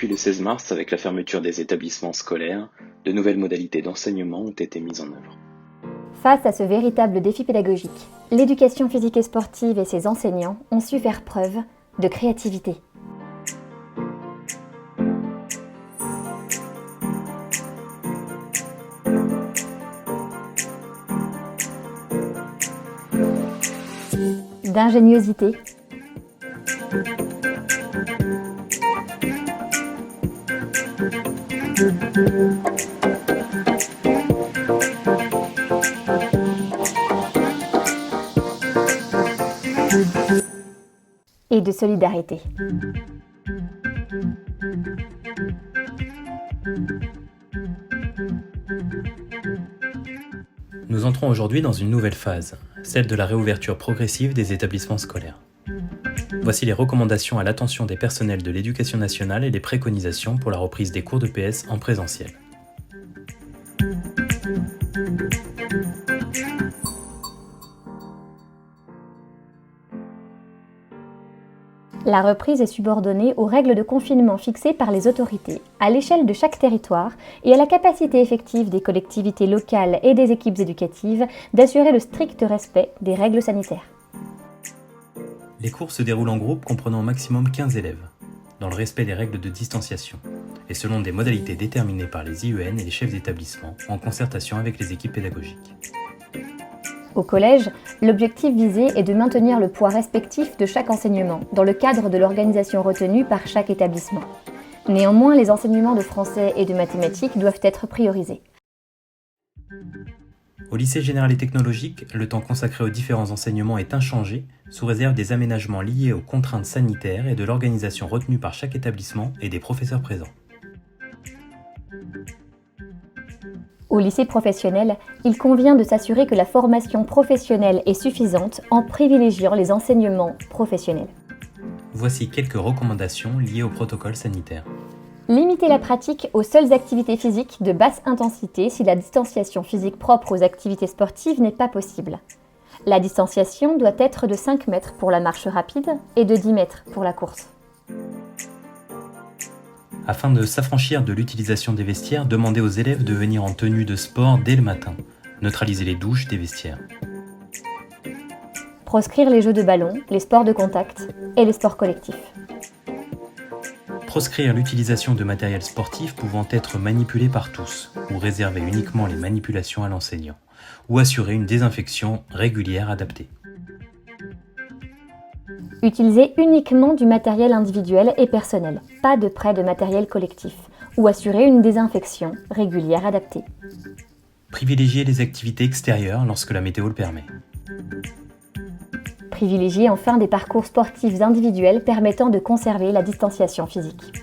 Depuis le 16 mars, avec la fermeture des établissements scolaires, de nouvelles modalités d'enseignement ont été mises en œuvre. Face à ce véritable défi pédagogique, l'éducation physique et sportive et ses enseignants ont su faire preuve de créativité. D'ingéniosité, et de solidarité. Nous entrons aujourd'hui dans une nouvelle phase, celle de la réouverture progressive des établissements scolaires. Voici les recommandations à l'attention des personnels de l'Éducation nationale et les préconisations pour la reprise des cours de PS en présentiel. La reprise est subordonnée aux règles de confinement fixées par les autorités, à l'échelle de chaque territoire et à la capacité effective des collectivités locales et des équipes éducatives d'assurer le strict respect des règles sanitaires. Les cours se déroulent en groupe comprenant au maximum 15 élèves, dans le respect des règles de distanciation, et selon des modalités déterminées par les IEN et les chefs d'établissement, en concertation avec les équipes pédagogiques. Au collège, l'objectif visé est de maintenir le poids respectif de chaque enseignement, dans le cadre de l'organisation retenue par chaque établissement. Néanmoins, les enseignements de français et de mathématiques doivent être priorisés. Au lycée général et technologique, le temps consacré aux différents enseignements est inchangé, sous réserve des aménagements liés aux contraintes sanitaires et de l'organisation retenue par chaque établissement et des professeurs présents. Au lycée professionnel, il convient de s'assurer que la formation professionnelle est suffisante en privilégiant les enseignements professionnels. Voici quelques recommandations liées au protocole sanitaire. Limiter la pratique aux seules activités physiques de basse intensité si la distanciation physique propre aux activités sportives n'est pas possible. La distanciation doit être de 5 mètres pour la marche rapide et de 10 mètres pour la course. Afin de s'affranchir de l'utilisation des vestiaires, demandez aux élèves de venir en tenue de sport dès le matin. Neutralisez les douches des vestiaires. Proscrire les jeux de ballon, les sports de contact et les sports collectifs. Proscrire l'utilisation de matériel sportif pouvant être manipulé par tous, ou réserver uniquement les manipulations à l'enseignant, ou assurer une désinfection régulière adaptée. Utiliser uniquement du matériel individuel et personnel, pas de prêt de matériel collectif, ou assurer une désinfection régulière adaptée. Privilégier les activités extérieures lorsque la météo le permet. Privilégier enfin des parcours sportifs individuels permettant de conserver la distanciation physique.